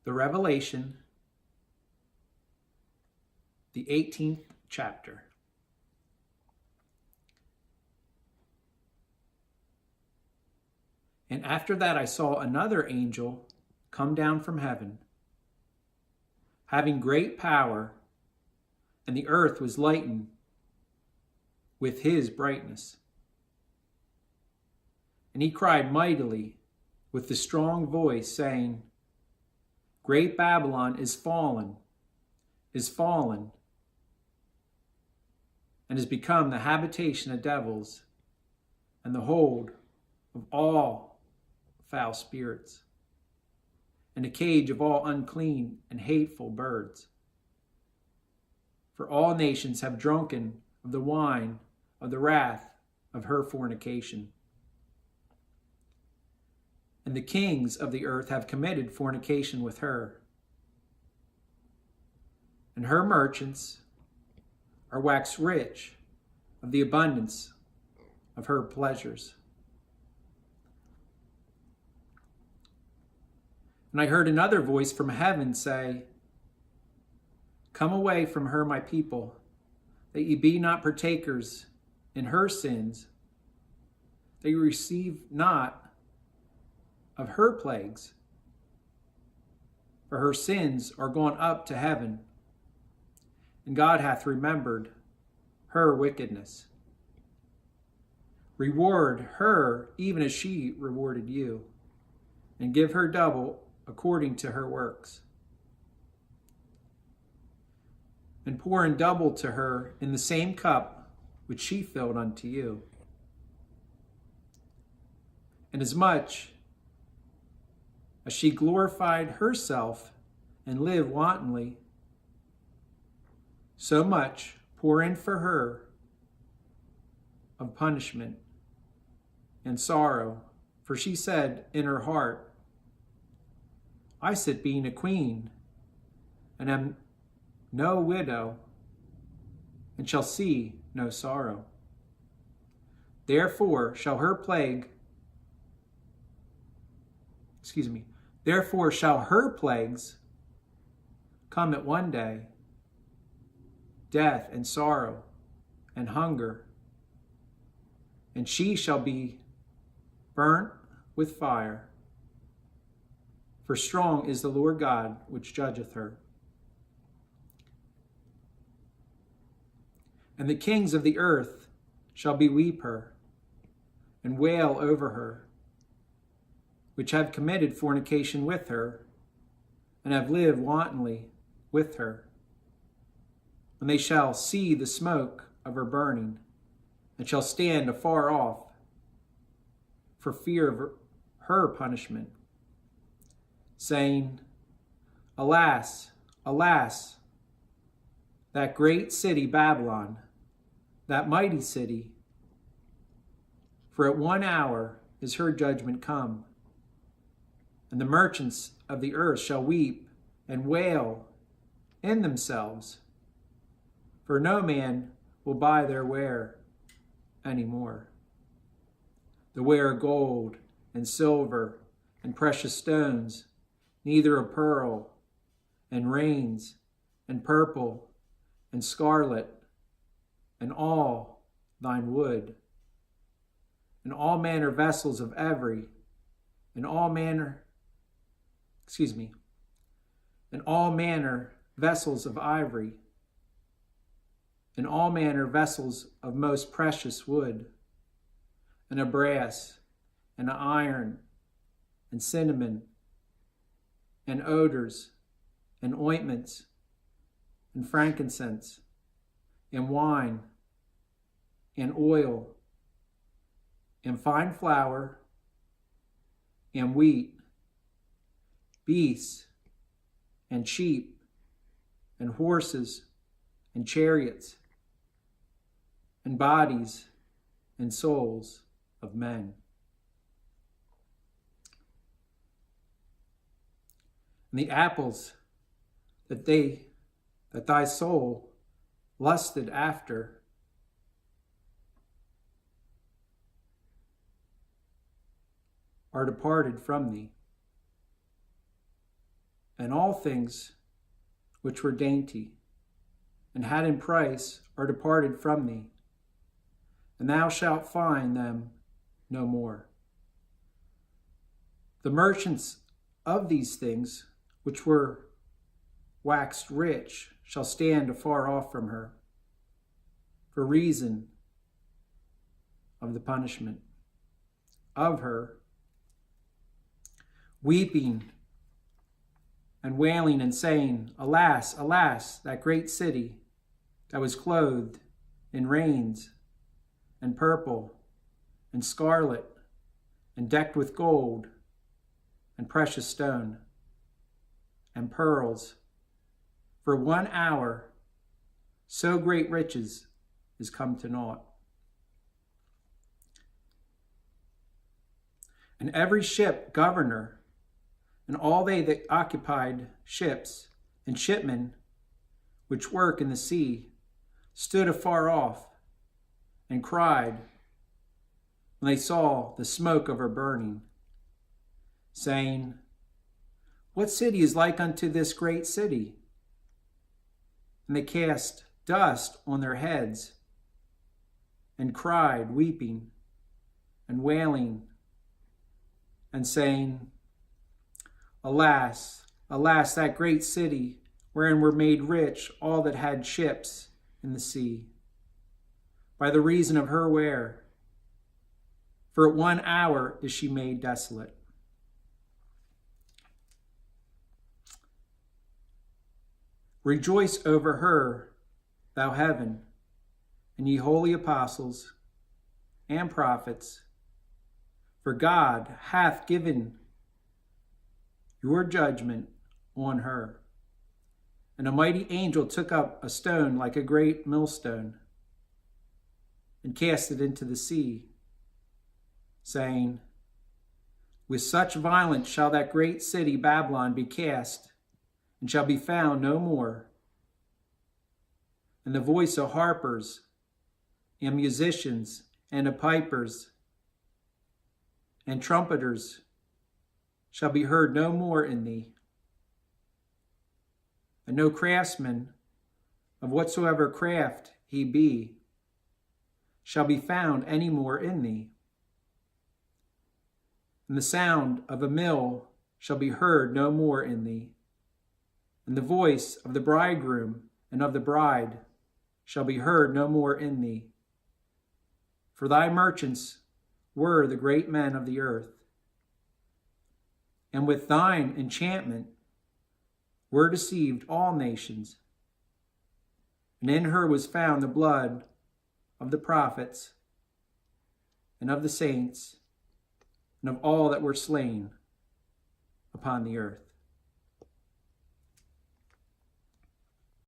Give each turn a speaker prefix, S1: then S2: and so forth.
S1: the Revelation, the 18th chapter. And after that I saw another angel come down from heaven, having great power, and the earth was lightened with his brightness. And he cried mightily with a strong voice, saying, Great Babylon is fallen, and has become the habitation of devils and the hold of all foul spirits, and a cage of all unclean and hateful birds. For all nations have drunken of the wine of the wrath of her fornication. And the kings of the earth have committed fornication with her. And her merchants are waxed rich of the abundance of her pleasures. And I heard another voice from heaven say, Come away from her, my people, that ye be not partakers in her sins, that ye receive not of her plagues, for her sins are gone up to heaven, and God hath remembered her wickedness. Reward her even as she rewarded you, and give her double according to her works. And pour in double to her in the same cup which she filled unto you. And as much as she glorified herself and lived wantonly, so much pour in for her of punishment and sorrow. For she said in her heart, I sit being a queen, and am no widow, and shall see no sorrow. Therefore shall her plagues come at one day, death and sorrow and hunger, and she shall be burnt with fire. For strong is the Lord God which judgeth her. And the kings of the earth shall beweep her, and wail over her, which have committed fornication with her, and have lived wantonly with her. When they shall see the smoke of her burning, and shall stand afar off, for fear of her punishment, saying, Alas, alas, that great city Babylon, that mighty city, for at 1 hour is her judgment come. And the merchants of the earth shall weep and wail in themselves, for no man will buy their ware any more. The ware of gold and silver and precious stones, neither of pearl and rains and purple and scarlet, and all thine wood, and all manner vessels of and all manner vessels of ivory, and all manner vessels of most precious wood, and of brass, and of iron, and cinnamon, and odors, and ointments, and frankincense, and wine, and oil, and fine flour, and wheat, beasts, and sheep, and horses, and chariots, and bodies, and souls of men. And the apples that thy soul lusted after are departed from thee, and all things which were dainty, and had in price, are departed from thee, and thou shalt find them no more. The merchants of these things, which were waxed rich, shall stand afar off from her, for reason of the punishment of her, weeping and wailing and saying, Alas, alas, that great city that was clothed in rains and purple and scarlet and decked with gold and precious stone and pearls. For 1 hour, so great riches is come to naught. And every ship governor, and all they that occupied ships, and shipmen which work in the sea, stood afar off, and cried, when they saw the smoke of her burning, saying, What city is like unto this great city? And they cast dust on their heads, and cried, weeping and wailing, and saying, Alas, alas, that great city, wherein were made rich all that had ships in the sea, by the reason of her ware. For at 1 hour is she made desolate. Rejoice over her, thou heaven, and ye holy apostles and prophets, for God hath given your judgment on her. And a mighty angel took up a stone like a great millstone, and cast it into the sea, saying, With such violence shall that great city Babylon be cast, and shall be found no more. And the voice of harpers and musicians and of pipers and trumpeters shall be heard no more in thee. And no craftsman, of whatsoever craft he be, shall be found any more in thee. And the sound of a mill shall be heard no more in thee. And the voice of the bridegroom and of the bride shall be heard no more in thee. For thy merchants were the great men of the earth, and with thine enchantment were deceived all nations. And in her was found the blood of the prophets and of the saints and of all that were slain upon the earth.